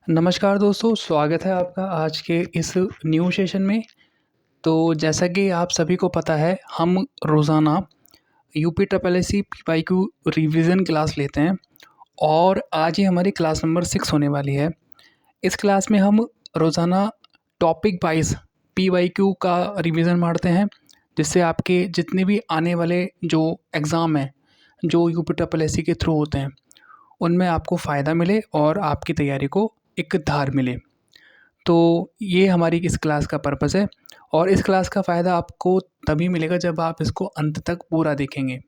नमस्कार दोस्तों, स्वागत है आपका आज के इस न्यू सेशन में। तो जैसा कि आप सभी को पता है, हम रोज़ाना UP triple S C PYQ revision class लेते हैं और आज ही हमारी क्लास नंबर 6 होने वाली है। इस क्लास में हम रोज़ाना टॉपिक वाइज पीवाईक्यू का रिवीजन मारते हैं, जिससे आपके जितने भी आने वाले जो एग्ज़ाम हैं, जो यूपी ट्रिपल एस सी के थ्रू होते हैं, उनमें आपको फ़ायदा मिले और आपकी तैयारी को एक धार मिले। तो ये हमारी इस क्लास का पर्पस है और इस क्लास का फ़ायदा आपको तभी मिलेगा जब आप इसको अंत तक पूरा देखेंगे।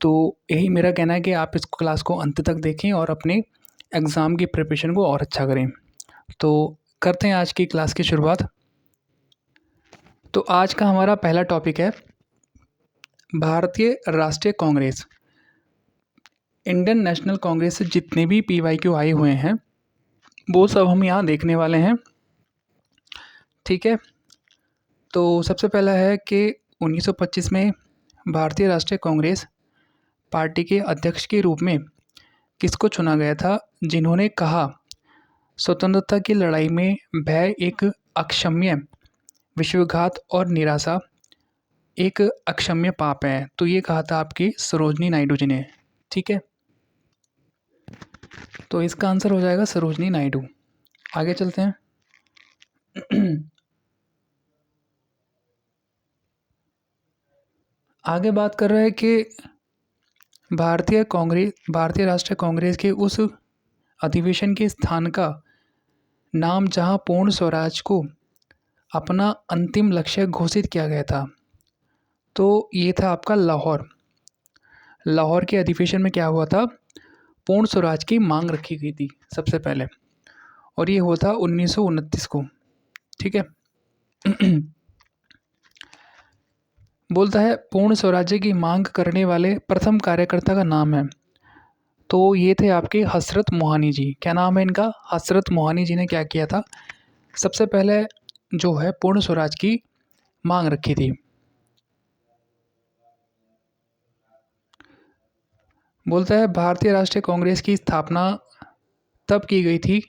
तो यही मेरा कहना है कि आप इस क्लास को अंत तक देखें और अपने एग्ज़ाम की प्रिपरेशन को और अच्छा करें। तो करते हैं आज की क्लास की शुरुआत। तो आज का हमारा पहला टॉपिक है भारतीय राष्ट्रीय कांग्रेस। इंडियन नेशनल कांग्रेस से जितने भी पीवाईक्यू आए हुए हैं वो सब हम यहाँ देखने वाले हैं। ठीक है, तो सबसे पहला है कि 1925 में भारतीय राष्ट्रीय कांग्रेस पार्टी के अध्यक्ष के रूप में किसको चुना गया था, जिन्होंने कहा स्वतंत्रता की लड़ाई में भय एक अक्षम्य विश्वासघात और निराशा एक अक्षम्य पाप है। तो ये कहा था आपकी सरोजनी नायडू जी ने। ठीक है, तो इसका आंसर हो जाएगा सरोजनी नायडू। आगे चलते हैं। आगे बात कर रहे हैं कि भारतीय राष्ट्रीय कांग्रेस के उस अधिवेशन के स्थान का नाम जहां पूर्ण स्वराज को अपना अंतिम लक्ष्य घोषित किया गया था, तो ये था आपका लाहौर। लाहौर के अधिवेशन में क्या हुआ था, पूर्ण स्वराज की मांग रखी गई थी सबसे पहले, और ये हुआ था 1929 को। ठीक है। बोलता है पूर्ण स्वराज्य की मांग करने वाले प्रथम कार्यकर्ता का नाम है, तो ये थे आपके हसरत मोहानी जी। क्या नाम है इनका? हसरत मोहानी जी ने क्या किया था, सबसे पहले जो है पूर्ण स्वराज की मांग रखी थी। बोलता है भारतीय राष्ट्रीय कांग्रेस की स्थापना तब की गई थी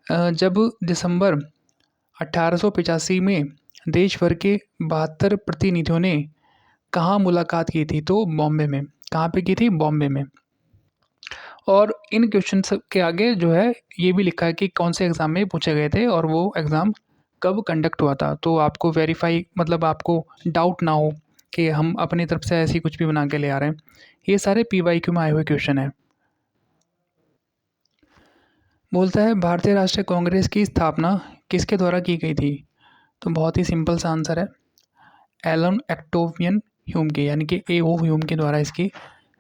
जब दिसंबर 1885 में देश भर के 72 प्रतिनिधियों ने कहाँ मुलाकात की थी, तो बॉम्बे में। कहाँ पे की थी? बॉम्बे में। और इन क्वेश्चन के आगे जो है ये भी लिखा है कि कौन से एग्ज़ाम में पूछे गए थे और वो एग्ज़ाम कब कंडक्ट हुआ था, तो आपको वेरीफाई मतलब आपको डाउट ना हो कि हम अपनी तरफ से ऐसी कुछ भी बना के ले आ रहे हैं। ये सारे पीवाईक्यू में आए हुए क्वेश्चन हैं। बोलता है भारतीय राष्ट्रीय कांग्रेस की स्थापना किसके द्वारा की गई थी, तो बहुत ही सिंपल सा आंसर है एलन एक्टोवियन ह्यूम के, यानी कि ए ओ ह्यूम के द्वारा इसकी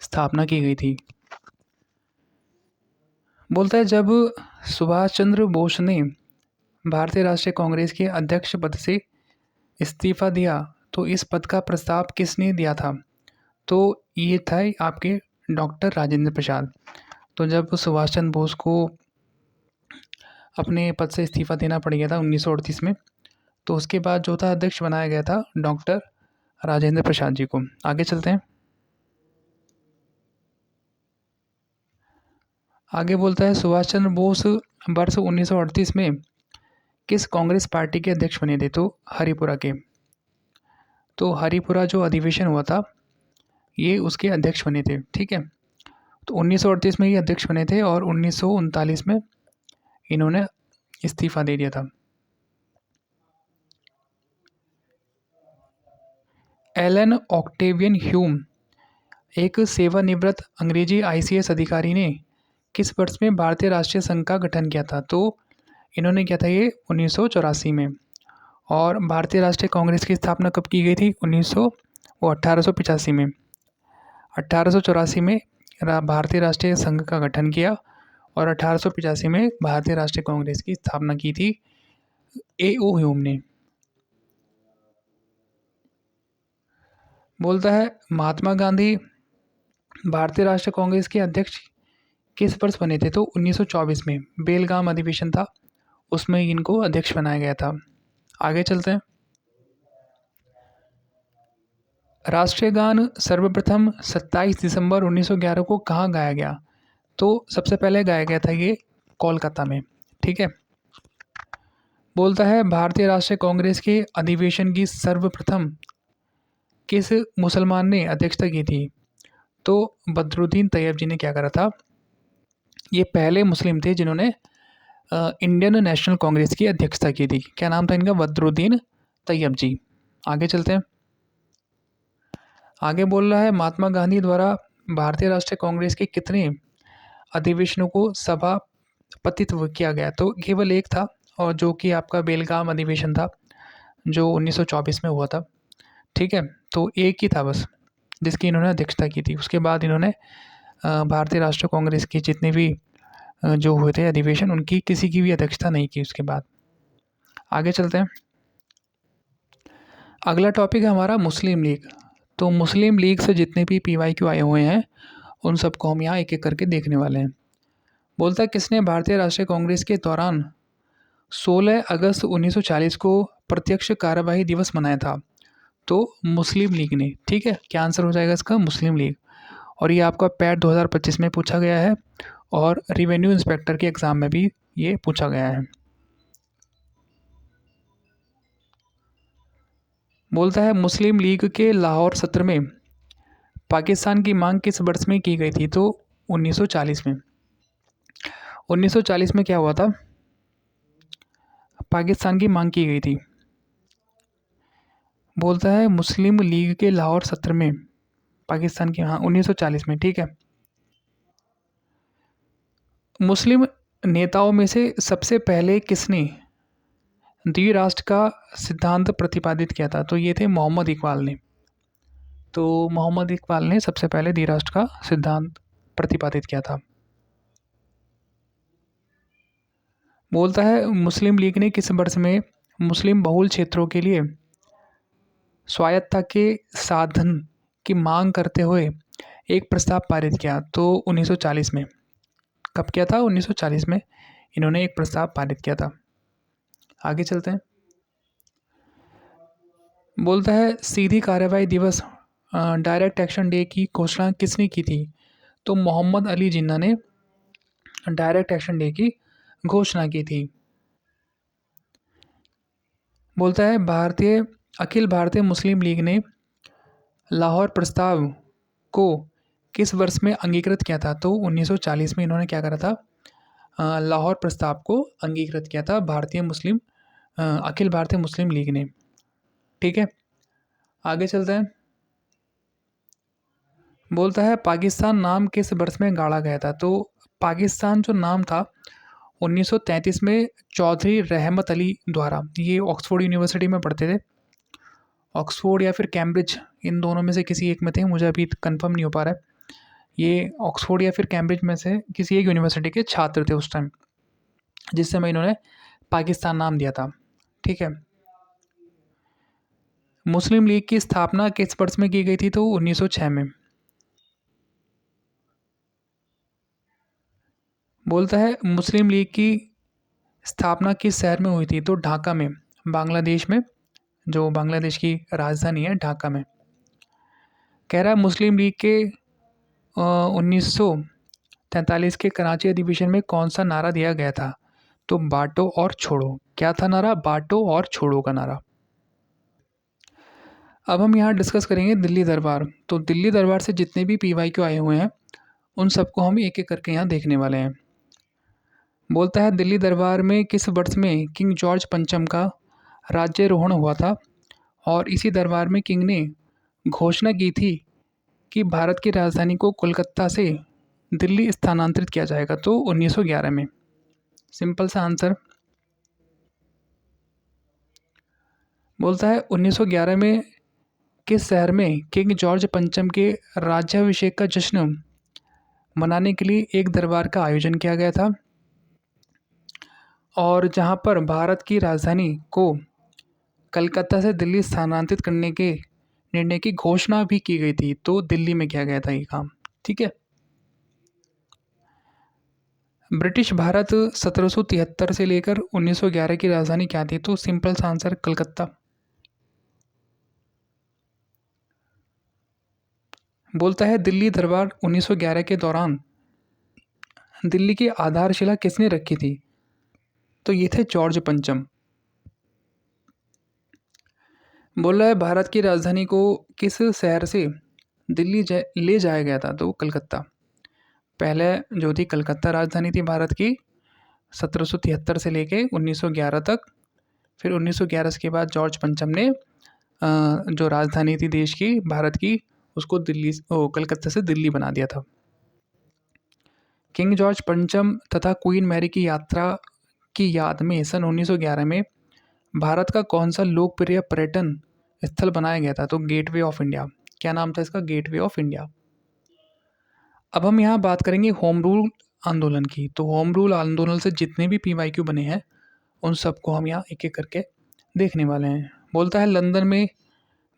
स्थापना की गई थी। बोलता है जब सुभाष चंद्र बोस ने भारतीय राष्ट्रीय कांग्रेस के अध्यक्ष पद से इस्तीफा दिया, तो इस पद का प्रस्ताव किसने दिया था, तो ये था आपके डॉक्टर राजेंद्र प्रसाद। तो जब सुभाष चंद्र बोस को अपने पद से इस्तीफा देना पड़ गया था 1938 में, तो उसके बाद जो था अध्यक्ष बनाया गया था डॉक्टर राजेंद्र प्रसाद जी को। आगे चलते हैं। आगे बोलता है सुभाष चंद्र बोस वर्ष 1938 में किस कांग्रेस पार्टी के अध्यक्ष बने थे, तो हरिपुरा के। तो हरिपुरा जो अधिवेशन हुआ था ये उसके अध्यक्ष बने थे। ठीक है, तो 1938 में ये अध्यक्ष बने थे और 1939 में इन्होंने इस्तीफा दे दिया था। एलन ऑक्टेवियन ह्यूम एक सेवानिवृत्त अंग्रेजी आईसीएस अधिकारी ने किस वर्ष में भारतीय राष्ट्रीय संघ का गठन किया था, तो इन्होंने किया था ये 1984 में। और भारतीय राष्ट्रीय कांग्रेस की स्थापना कब की गई थी? 1885 में। 1884 में भारतीय राष्ट्रीय संघ का गठन किया और 1885 में भारतीय राष्ट्रीय कांग्रेस की स्थापना की थी ए ओ ह्यूम ने। बोलता है महात्मा गांधी भारतीय राष्ट्रीय कांग्रेस के अध्यक्ष किस वर्ष बने थे, तो 1924 में। बेलगाम अधिवेशन था, उसमें इनको अध्यक्ष बनाया गया था। आगे चलते हैं। राष्ट्रीय गान सर्वप्रथम 27 दिसंबर 1911 को कहाँ गाया गया, तो सबसे पहले गाया गया था ये कोलकाता में। ठीक है। बोलता है भारतीय राष्ट्रीय कांग्रेस के अधिवेशन की सर्वप्रथम किस मुसलमान ने अध्यक्षता की थी? तो बदरुद्दीन तैयब जी ने क्या करा था? ये पहले मुस्लिम थे जिन्होंने इंडियन नेशनल कांग्रेस की अध्यक्षता की थी। क्या नाम था इनका? बदरुद्दीन तैयब जी। आगे चलते हैं। आगे बोल रहा है महात्मा गांधी द्वारा भारतीय राष्ट्रीय कांग्रेस के कितने अधिवेशनों को सभापतित्व किया गया? तो केवल एक था, और जो कि आपका बेलगाम अधिवेशन था, जो 1924 में हुआ था। ठीक है, तो एक ही था बस जिसकी इन्होंने अध्यक्षता की थी। उसके बाद इन्होंने भारतीय राष्ट्रीय कांग्रेस की जितने भी जो हुए थे अधिवेशन, उनकी किसी की भी अध्यक्षता नहीं की उसके बाद। आगे चलते हैं। अगला टॉपिक है हमारा मुस्लिम लीग। तो मुस्लिम लीग से जितने भी PYQ आए हुए हैं उन सबको हम यहाँ एक एक करके देखने वाले हैं। बोलता है किसने भारतीय राष्ट्रीय कांग्रेस के दौरान 16 अगस्त 1940 को प्रत्यक्ष कार्यवाही दिवस मनाया था? तो मुस्लिम लीग ने। ठीक है, क्या आंसर हो जाएगा इसका? मुस्लिम लीग। और ये आपका पैट 2025 में पूछा गया है, और रिवेन्यू इंस्पेक्टर के एग्ज़ाम में भी ये पूछा गया है। बोलता है मुस्लिम लीग के लाहौर सत्र में पाकिस्तान की मांग किस वर्ष में की गई थी? तो 1940 में। 1940 में क्या हुआ था? पाकिस्तान की मांग की गई थी। बोलता है मुस्लिम लीग के लाहौर सत्र में पाकिस्तान की, हाँ 1940 में। ठीक है। मुस्लिम नेताओं में से सबसे पहले किसने द्विराष्ट्र का सिद्धांत प्रतिपादित किया था? तो ये थे मोहम्मद इकबाल ने। तो मोहम्मद इकबाल ने सबसे पहले द्विराष्ट्र का सिद्धांत प्रतिपादित किया था। बोलता है मुस्लिम लीग ने किस वर्ष में मुस्लिम बहुल क्षेत्रों के लिए स्वायत्तता के साधन की मांग करते हुए एक प्रस्ताव पारित किया? तो 1940 में। कब किया था? 1940 में इन्होंने एक प्रस्ताव पारित किया था। आगे चलते हैं। बोलता है सीधी कार्रवाई दिवस डायरेक्ट एक्शन डे की घोषणा किसने की थी? तो मोहम्मद अली जिन्ना ने डायरेक्ट एक्शन डे की घोषणा की थी। बोलता है अखिल भारतीय मुस्लिम लीग ने लाहौर प्रस्ताव को किस वर्ष में अंगीकृत किया था? तो 1940 में इन्होंने क्या करा था? लाहौर प्रस्ताव को अंगीकृत किया था अखिल भारतीय मुस्लिम लीग ने। ठीक है, आगे चलते हैं। बोलता है पाकिस्तान नाम किस वर्ष में गाड़ा गया था? तो पाकिस्तान जो नाम था 1933 में चौधरी रहमत अली द्वारा, ये ऑक्सफोर्ड यूनिवर्सिटी में पढ़ते थे। ऑक्सफोर्ड या फिर कैम्ब्रिज, इन दोनों में से किसी एक में थे, मुझे अभी कंफर्म नहीं हो पा रहा है। ये ऑक्सफोर्ड या फिर कैम्ब्रिज में से किसी एक यूनिवर्सिटी के छात्र थे उस टाइम, जिस समय इन्होंने पाकिस्तान नाम दिया था। ठीक है। मुस्लिम लीग की स्थापना किस वर्ष में की गई थी? तो 1906 में। बोलता है मुस्लिम लीग की स्थापना किस शहर में हुई थी? तो ढाका में, बांग्लादेश में, जो बांग्लादेश की राजधानी है ढाका में। कह रहा है मुस्लिम लीग के 1943 के कराची अधिवेशन में कौन सा नारा दिया गया था? तो बांटो और छोड़ो। क्या था नारा? बांटो और छोड़ो का नारा। अब हम यहाँ डिस्कस करेंगे दिल्ली दरबार। तो दिल्ली दरबार से जितने भी PYQ आए हुए हैं उन सबको हम एक एक करके यहाँ देखने वाले हैं। बोलता है दिल्ली दरबार में किस वर्ष में किंग जॉर्ज पंचम का राज्यारोहण हुआ था? और इसी दरबार में किंग ने घोषणा की थी कि भारत की राजधानी को कोलकाता से दिल्ली स्थानांतरित किया जाएगा? तो 1911 में। सिंपल सा आंसर। बोलता है 1911 में किस शहर में किंग जॉर्ज पंचम के राज्याभिषेक का जश्न मनाने के लिए एक दरबार का आयोजन किया गया था, और जहां पर भारत की राजधानी को कलकत्ता से दिल्ली स्थानांतरित करने के निर्णय की घोषणा भी की गई थी? तो दिल्ली में किया गया था ये काम। ठीक है। ब्रिटिश भारत 1773 से लेकर 1911 की राजधानी क्या थी? तो सिंपल सा आंसर कलकत्ता। बोलता है दिल्ली दरबार 1911 के दौरान दिल्ली की आधारशिला किसने रखी थी? तो ये थे जॉर्ज पंचम। बोल रहा है भारत की राजधानी को किस शहर से दिल्ली ले जाया गया था? तो कलकत्ता। पहले जो थी कलकत्ता राजधानी थी भारत की 1773 से लेके 1911 तक। फिर 1911 के बाद जॉर्ज पंचम ने जो राजधानी थी देश की भारत की उसको कलकत्ता से दिल्ली बना दिया था। किंग जॉर्ज पंचम तथा क्वीन मैरी की यात्रा की याद में सन 1911 में भारत का कौन सा लोकप्रिय पर्यटन स्थल बनाया गया था? तो गेटवे ऑफ इंडिया। क्या नाम था इसका? Gateway of India. अब हम यहाँ बात करेंगे होम रूल आंदोलन की। तो होम रूल आंदोलन से जितने भी PYQ बने हैं उन सबको हम यहाँ एक एक करके देखने वाले हैं। बोलता है लंदन में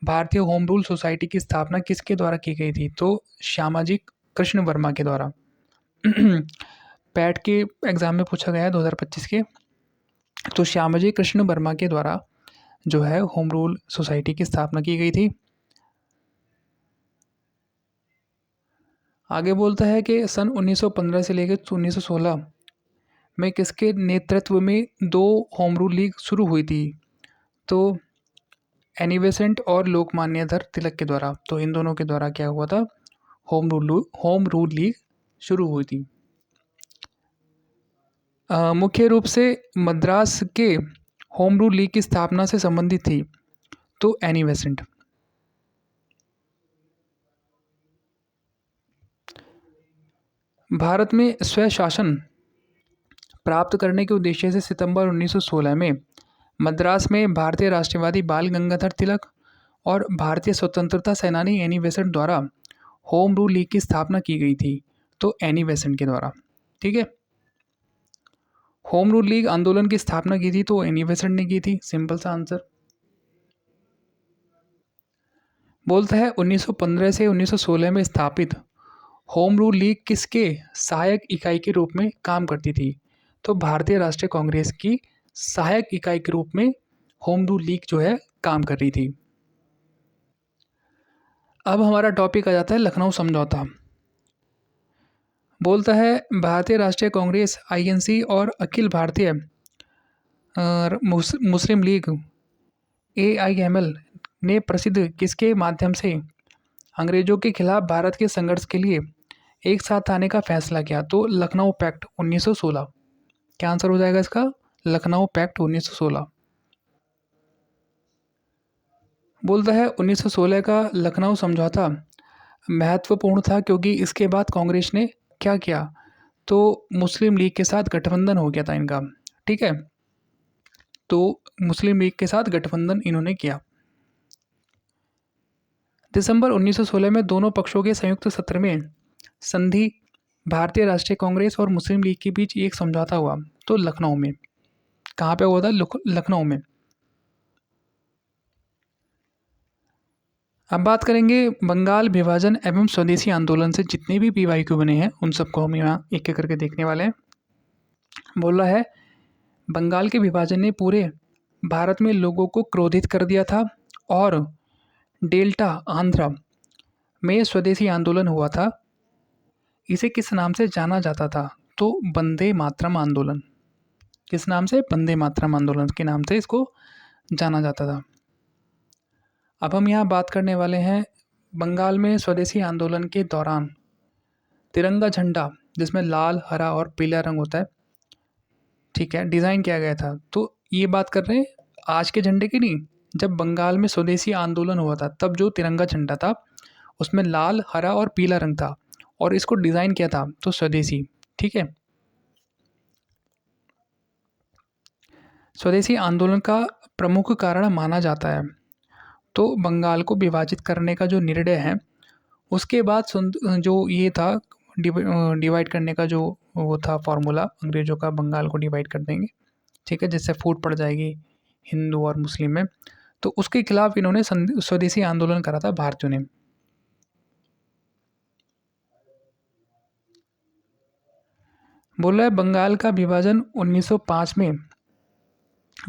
भारतीय होम रूल सोसाइटी की स्थापना किसके द्वारा की गई थी? तो श्यामाजी कृष्ण वर्मा के द्वारा। पैट के एग्ज़ाम में पूछा गया है 2025 के। तो श्यामाजी कृष्ण वर्मा के द्वारा जो है होम रूल सोसाइटी की स्थापना की गई थी। आगे बोलता है कि सन 1915 से लेकर 1916 में किसके नेतृत्व में 2 होम रूल लीग शुरू हुई थी? तो एनी बेसेंट और लोकमान्य तिलक के द्वारा। तो इन दोनों के द्वारा क्या हुआ था? होम रूल लीग शुरू हुई थी। मुख्य रूप से मद्रास के होम रूल लीग की स्थापना से संबंधित थी। तो एनी बेसेंट। भारत में स्वशासन प्राप्त करने के उद्देश्य से सितंबर 1916 में मद्रास में भारतीय राष्ट्रवादी बाल गंगाधर तिलक और भारतीय स्वतंत्रता सेनानी एनी बेसेंट द्वारा होम रूल लीग की स्थापना की गई थी। तो एनी बेसेंट के द्वारा। ठीक है। होम रूल लीग आंदोलन की स्थापना की थी तो एनी बेसेंट ने की थी। सिंपल सा आंसर। बोलता है 1915 से 1916 में स्थापित होम रूल लीग किसके सहायक इकाई के रूप में काम करती थी? तो भारतीय राष्ट्रीय कांग्रेस की सहायक इकाई के रूप में होम रूल लीग जो है काम कर रही थी। अब हमारा टॉपिक आ जाता है लखनऊ समझौता। बोलता है भारतीय राष्ट्रीय कांग्रेस INC और अखिल भारतीय मुस्लिम लीग AIML ने प्रसिद्ध किसके माध्यम से अंग्रेजों के खिलाफ भारत के संघर्ष के लिए एक साथ आने का फैसला किया? तो लखनऊ पैक्ट 1916। क्या आंसर हो जाएगा इसका? लखनऊ पैक्ट 1916। बोलता है 1916 का लखनऊ समझौता महत्वपूर्ण था क्योंकि इसके बाद कांग्रेस ने क्या किया? तो मुस्लिम लीग के साथ गठबंधन हो गया था इनका। ठीक है। तो मुस्लिम लीग के साथ गठबंधन इन्होंने किया। दिसंबर 1916 में दोनों पक्षों के संयुक्त सत्र में संधि भारतीय राष्ट्रीय कांग्रेस और मुस्लिम लीग के बीच एक समझौता हुआ। तो लखनऊ में। कहाँ पे हुआ था? लखनऊ में। अब बात करेंगे बंगाल विभाजन एवं स्वदेशी आंदोलन से जितने भी PYQ बने हैं उन सबको हम यहाँ एक एक करके देखने वाले हैं। बोल रहा है बंगाल के विभाजन ने पूरे भारत में लोगों को क्रोधित कर दिया था और डेल्टा आंध्र में स्वदेशी आंदोलन हुआ था। इसे किस नाम से जाना जाता था? तो वंदे मातरम आंदोलन। किस नाम से? वंदे मातरम आंदोलन के नाम से इसको जाना जाता था। अब हम यहाँ बात करने वाले हैं बंगाल में स्वदेशी आंदोलन के दौरान तिरंगा झंडा जिसमें लाल हरा और पीला रंग होता है, ठीक है, डिज़ाइन किया गया था। तो ये बात कर रहे हैं आज के झंडे की नहीं, जब बंगाल में स्वदेशी आंदोलन हुआ था तब जो तिरंगा झंडा था उसमें लाल हरा और पीला रंग था और इसको डिज़ाइन किया था तो स्वदेशी। ठीक है। स्वदेशी आंदोलन का प्रमुख कारण माना जाता है तो बंगाल को विभाजित करने का जो निर्णय है उसके बाद जो ये था डिवाइड करने का जो वो था फॉर्मूला अंग्रेज़ों का, बंगाल को डिवाइड कर देंगे, ठीक है, जिससे फूट पड़ जाएगी हिंदू और मुस्लिम में। तो उसके खिलाफ इन्होंने स्वदेशी आंदोलन करा था भारतीयों ने। बोल रहा है बंगाल का विभाजन 1905 में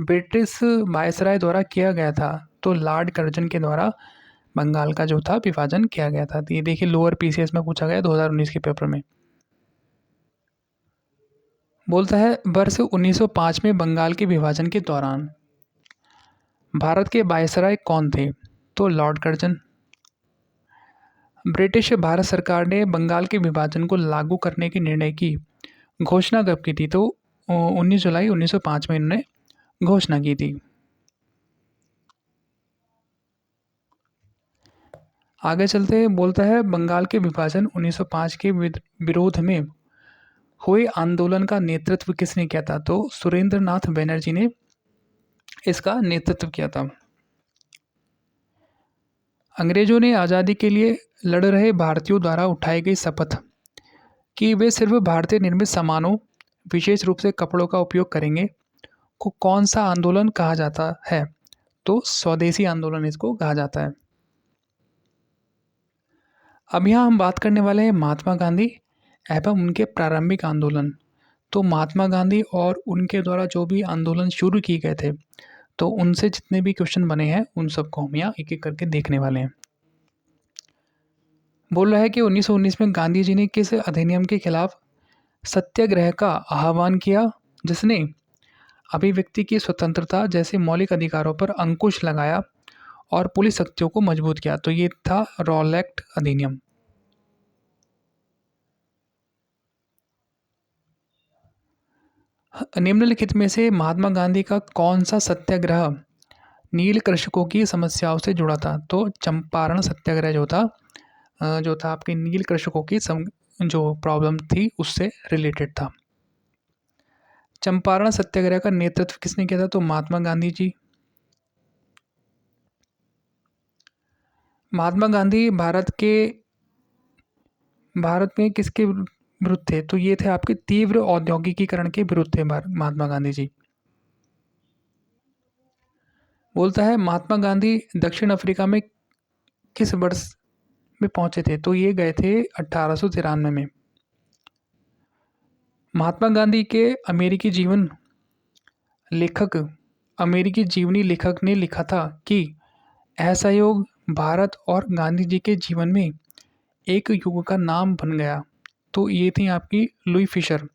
ब्रिटिश वायसराय द्वारा किया गया था तो लॉर्ड कर्जन के द्वारा बंगाल का जो था विभाजन किया गया था। तो ये देखिए लोअर PCS में पूछा गया 2019 के पेपर में। बोलता है वर्ष 1905 में बंगाल के विभाजन के दौरान भारत के वायसराय कौन थे? तो लॉर्ड कर्जन। ब्रिटिश भारत सरकार ने बंगाल के विभाजन को लागू करने के निर्णय की घोषणा कब की थी? तो 19 जुलाई 1905 में इन्होंने घोषणा की थी। आगे चलते हैं, बोलता है बंगाल के विभाजन 1905 के विरोध में हुए आंदोलन का नेतृत्व किसने किया था? तो सुरेंद्र नाथ बनर्जी ने इसका नेतृत्व किया था। अंग्रेजों ने आज़ादी के लिए लड़ रहे भारतीयों द्वारा उठाई गई शपथ कि वे सिर्फ भारतीय निर्मित सामानों, विशेष रूप से कपड़ों का उपयोग करेंगे को कौन सा आंदोलन कहा जाता है? तो स्वदेशी आंदोलन इसको कहा जाता है। अब यहाँ हम बात करने वाले हैं महात्मा गांधी एवं उनके प्रारंभिक आंदोलन। तो महात्मा गांधी और उनके द्वारा जो भी आंदोलन शुरू किए गए थे, तो उनसे जितने भी क्वेश्चन बने हैं उन सबको हम यहाँ एक एक करके देखने वाले हैं। बोल रहा है कि 1919 में गांधी जी ने किस अधिनियम के खिलाफ सत्याग्रह का आह्वान किया जिसने अभिव्यक्ति की स्वतंत्रता जैसे मौलिक अधिकारों पर अंकुश लगाया और पुलिस शक्तियों को मजबूत किया? तो ये था रॉलेक्ट अधिनियम। निम्नलिखित में से महात्मा गांधी का कौन सा सत्याग्रह नील कृषकों की समस्याओं से जुड़ा था? तो चंपारण सत्याग्रह जो था आपके नील कृषकों की जो प्रॉब्लम थी उससे रिलेटेड था। चंपारण सत्याग्रह का नेतृत्व किसने किया था? तो महात्मा गांधी जी। महात्मा गांधी भारत में किसके विरुद्ध थे? तो ये थे आपके तीव्र औद्योगिकीकरण के विरुद्ध थे महात्मा गांधी जी। बोलता है महात्मा गांधी दक्षिण अफ्रीका में किस वर्ष में पहुंचे थे? तो ये गए थे 1893 में। महात्मा गांधी के अमेरिकी जीवनी लेखक ने लिखा था कि असहयोग भारत और गांधी जी के जीवन में एक युग का नाम बन गया। तो ये थी आपकी लुई फिशर।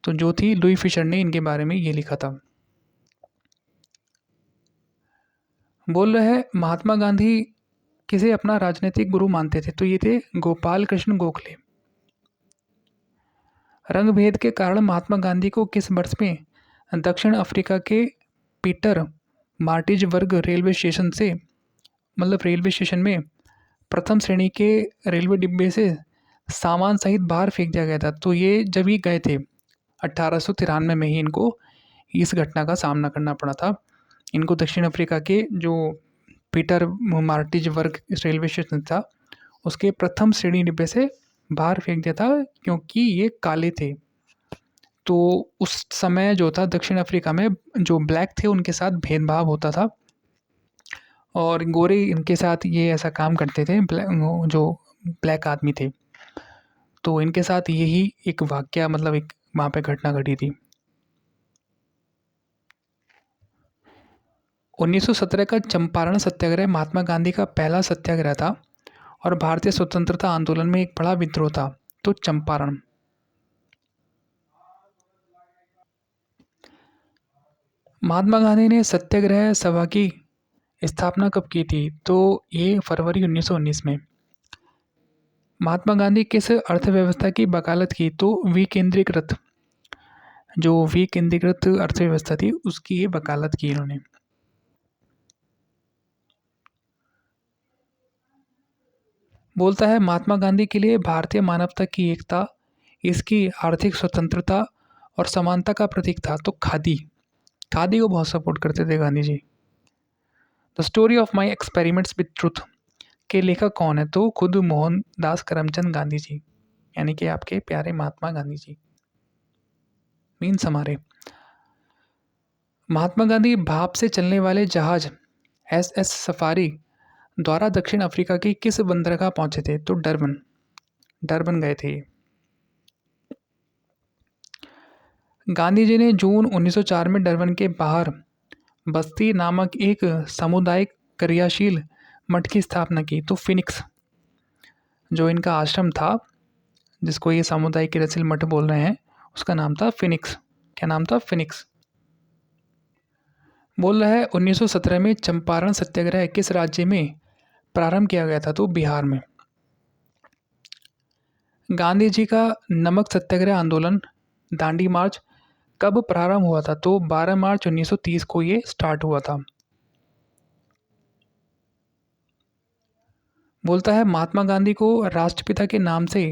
तो जो थी लुई फिशर ने इनके बारे में ये लिखा था। बोल रहे हैं महात्मा गांधी किसे अपना राजनीतिक गुरु मानते थे? तो ये थे गोपाल कृष्ण गोखले। रंग भेद के कारण महात्मा गांधी को किस वर्ष में दक्षिण अफ्रीका के पीटर मार्टिजबर्ग रेलवे स्टेशन में प्रथम श्रेणी के रेलवे डिब्बे से सामान सहित बाहर फेंक दिया गया था? तो ये जब ही गए थे 1893 में ही इनको इस घटना का सामना करना पड़ा था। इनको दक्षिण अफ्रीका के जो पीटर मार्टिजबर्ग रेलवे स्टेशन था उसके प्रथम श्रेणी डिब्बे से बाहर फेंक दिया था क्योंकि ये काले थे। तो उस समय जो था दक्षिण अफ्रीका में जो ब्लैक थे उनके साथ भेदभाव होता था और गोरे इनके साथ ये ऐसा काम करते थे, जो ब्लैक आदमी थे। तो इनके साथ यही एक वाकया मतलब एक वहाँ पे घटना घटी थी। 1917 का चंपारण सत्याग्रह महात्मा गांधी का पहला सत्याग्रह था और भारतीय स्वतंत्रता आंदोलन में एक बड़ा विद्रोह था। तो चंपारण। महात्मा गांधी ने सत्याग्रह सभा की स्थापना कब की थी? तो ये फरवरी 1919 में। महात्मा गांधी किस अर्थव्यवस्था की वकालत की? तो विकेंद्रीकृत अर्थव्यवस्था थी उसकी ये वकालत की इन्होंने। बोलता है महात्मा गांधी के लिए भारतीय मानवता की एकता, इसकी आर्थिक स्वतंत्रता और समानता का प्रतीक था। तो खादी को बहुत सपोर्ट करते थे Gandhi ji. The story of my experiments with truth के लेखक कौन है? तो खुद मोहनदास करमचंद गांधी जी, यानी कि आपके प्यारे महात्मा गांधी जी मीन्स हमारे। महात्मा गांधी भाप से चलने वाले जहाज SS सफारी द्वारा दक्षिण अफ्रीका की किस बंदरगाह पहुंचे थे? तो डरबन गए थे। गांधी जी ने जून 1904 में डरबन के बाहर बस्ती नामक एक सामुदायिक क्रियाशील मठ की स्थापना की। तो फिनिक्स जो इनका आश्रम था जिसको ये सामुदायिक क्रियाशील मठ बोल रहे हैं उसका नाम था फिनिक्स। क्या नाम था? फिनिक्स। बोल रहा है 1917 में चंपारण सत्याग्रह किस राज्य में प्रारंभ किया गया था? तो बिहार में। गांधी जी का नमक सत्याग्रह आंदोलन दांडी मार्च कब प्रारंभ हुआ था? तो 12 मार्च 1930 को ये स्टार्ट हुआ था। बोलता है महात्मा गांधी को राष्ट्रपिता के नाम से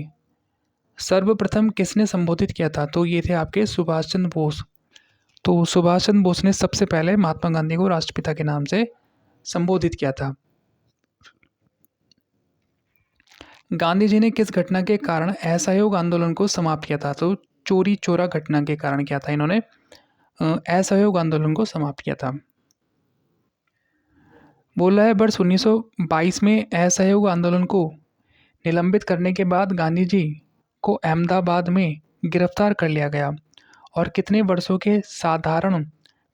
सर्वप्रथम किसने संबोधित किया था? तो ये थे आपके सुभाष चंद्र बोस। तो सुभाष चंद्र बोस ने सबसे पहले महात्मा गांधी को राष्ट्रपिता के नाम से संबोधित किया था। गांधी जी ने किस घटना के कारण असहयोग आंदोलन को समाप्त किया था? तो चोरी चोरा घटना के कारण क्या था? इन्होंने असहयोग आंदोलन को समाप्त किया था। बोल रहा है वर्ष 1922 में असहयोग आंदोलन को निलंबित करने के बाद गांधी जी को अहमदाबाद में गिरफ्तार कर लिया गया और कितने वर्षों के साधारण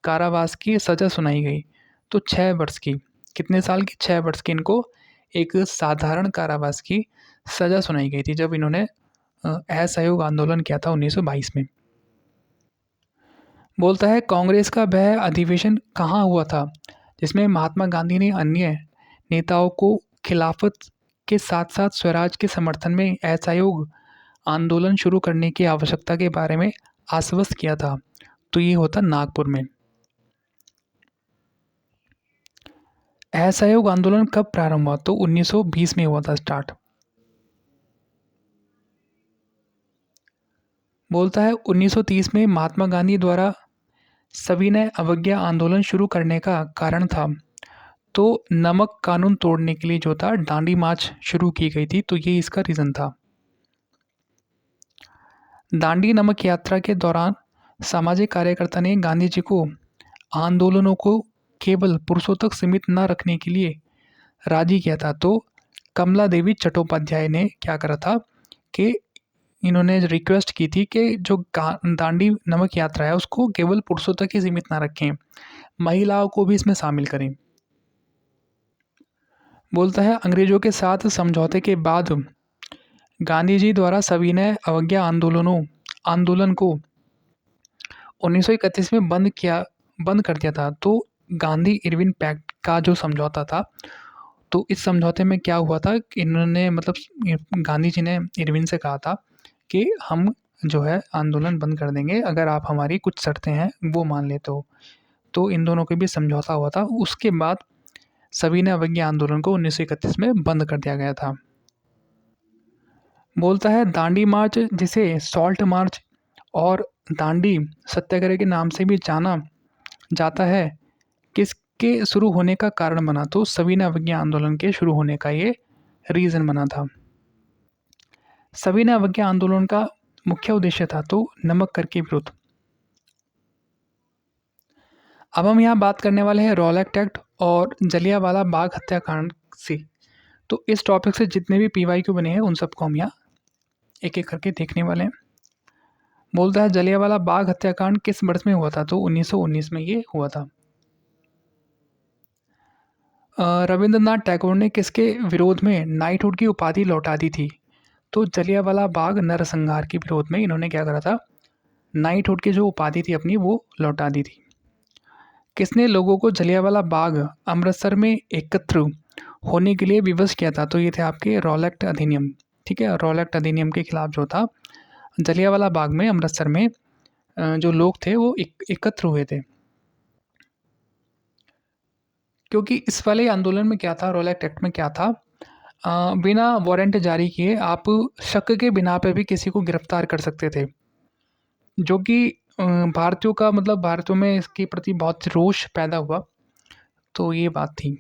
कारावास की सज़ा सुनाई गई? तो 6 वर्ष की। कितने साल की? 6 वर्ष की इनको एक साधारण कारावास की सज़ा सुनाई गई थी जब इन्होंने असहयोग आंदोलन किया था 1922 में। बोलता है कांग्रेस का वह अधिवेशन कहाँ हुआ था जिसमें महात्मा गांधी ने अन्य नेताओं को खिलाफत के साथ साथ स्वराज के समर्थन में असहयोग आंदोलन शुरू करने की आवश्यकता के बारे में आश्वस्त किया था? तो ये होता नागपुर में। असहयोग आंदोलन कब प्रारंभ हुआ? तो 1920 में हुआ था स्टार्ट। बोलता है 1930 में महात्मा गांधी द्वारा सविनय अवज्ञा आंदोलन शुरू करने का कारण था? तो नमक कानून तोड़ने के लिए जो था दांडी मार्च शुरू की गई थी, तो ये इसका रीज़न था। दांडी नमक यात्रा के दौरान सामाजिक कार्यकर्ता ने गांधी जी को आंदोलनों को केवल पुरुषों तक सीमित न रखने के लिए राजी किया था। तो कमला देवी चट्टोपाध्याय ने क्या करा था कि इन्होंने रिक्वेस्ट की थी कि जो दांडी नमक यात्रा है उसको केवल पुरुषों तक ही सीमित ना रखें, महिलाओं को भी इसमें शामिल करें। बोलता है अंग्रेजों के साथ समझौते के बाद गांधी जी द्वारा सविनय अवज्ञा आंदोलन को 1931 में बंद कर दिया था। तो गांधी इरविन पैक्ट का जो समझौता था, तो इस समझौते में क्या हुआ था कि इन्होंने मतलब गांधी जी ने इरविन से कहा था कि हम जो है आंदोलन बंद कर देंगे अगर आप हमारी कुछ शर्तें हैं वो मान लेते हो। तो इन दोनों के बीच समझौता हुआ था। उसके बाद सविनय अवज्ञा आंदोलन को 1931 में बंद कर दिया गया था। बोलता है दांडी मार्च जिसे सॉल्ट मार्च और दांडी सत्याग्रह के नाम से भी जाना जाता है किसके शुरू होने का कारण बना? तो सविनय अवज्ञा आंदोलन के शुरू होने का ये रीज़न बना था। सविनय अवज्ञा आंदोलन का मुख्य उद्देश्य था तो नमक कर के विरुद्ध। अब हम यहाँ बात करने वाले हैं रॉलेट एक्ट और जलियांवाला बाग हत्याकांड से। तो इस टॉपिक से जितने भी PYQ बने हैं उन सबको हम यहाँ एक एक करके देखने वाले हैं। बोलता है जलियांवाला बाग हत्याकांड किस वर्ष में हुआ था? तो 1919 में ये हुआ था। रविंद्रनाथ टैगोर ने किसके विरोध में नाइटहुड की उपाधि लौटा दी थी? तो जलियांवाला बाग नरसंहार के विरोध में इन्होंने क्या करा था? नाइटहुड की जो उपाधि थी अपनी वो लौटा दी थी। किसने लोगों को जलियांवाला बाग अमृतसर में एकत्र होने के लिए विवश किया था? तो ये थे आपके रॉलेट अधिनियम। ठीक है, रॉलेट अधिनियम के खिलाफ जो था जलियांवाला बाग में अमृतसर में जो लोग थे वो एकत्र हुए थे। क्योंकि इस वाले आंदोलन में क्या था, रॉलेट एक्ट में क्या था, बिना वारंट जारी किए आप शक के बिना पे भी किसी को गिरफ्तार कर सकते थे, जो कि भारतीयों का मतलब भारतीयों में इसके प्रति बहुत रोष पैदा हुआ। तो ये बात थी।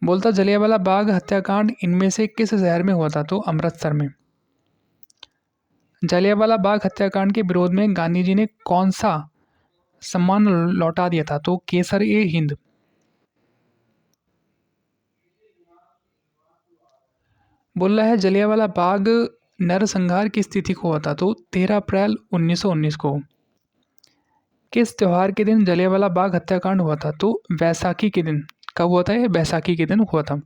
बोलता जलियांवाला बाग हत्याकांड इनमें से किस शहर में हुआ था? तो अमृतसर में। जलियांवाला बाग हत्याकांड के विरोध में गांधी जी ने कौन सा सम्मान लौटा दिया था? तो केसर-ए-हिंद। बोल रहा है जलियांवाला बाग नरसंहार किस तिथि को हुआ था? तो 13 अप्रैल 1919 को। किस त्योहार के दिन जलियांवाला बाग हत्याकांड हुआ था? तो बैसाखी के दिन। कब हुआ था? ये बैसाखी के दिन हुआ था।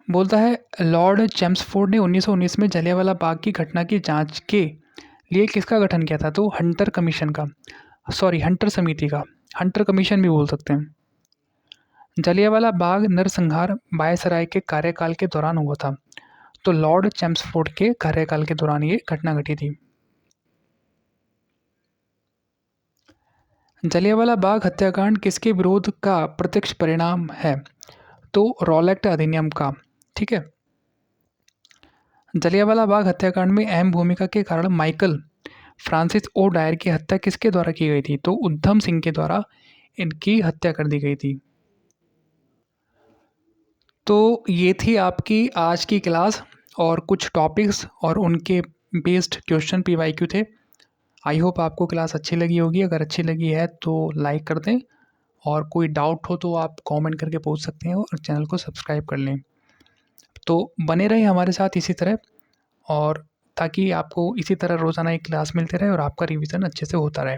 बोलता है लॉर्ड चेम्सफोर्ड ने 1919 में जलियांवाला बाग की घटना की जांच के लिए किसका गठन किया था? तो हंटर कमीशन का, सॉरी हंटर समिति का, हंटर कमीशन भी बोल सकते हैं। जलियांवाला बाग नरसंहार वायसराय के कार्यकाल के दौरान हुआ था। तो लॉर्ड चेम्सफोर्ड के कार्यकाल के दौरान ये घटना घटी थी। जलियांवाला बाग हत्याकांड किसके विरोध का प्रत्यक्ष परिणाम है? तो रॉलेट अधिनियम का। ठीक है। जलियांवाला बाग हत्याकांड में अहम भूमिका के कारण माइकल फ्रांसिस ओ डायर की हत्या किसके द्वारा की गई थी? तो उधम सिंह के द्वारा इनकी हत्या कर दी गई थी। तो ये थी आपकी आज की क्लास और कुछ टॉपिक्स और उनके बेस्ड क्वेश्चन पीवाईक्यू थे। आई होप आपको क्लास अच्छी लगी होगी। अगर अच्छी लगी है तो लाइक कर दें और कोई डाउट हो तो आप कमेंट करके पूछ सकते हैं और चैनल को सब्सक्राइब कर लें। तो बने रहें हमारे साथ इसी तरह, और ताकि आपको इसी तरह रोज़ाना एक क्लास मिलते रहे और आपका रिवीजन अच्छे से होता रहे।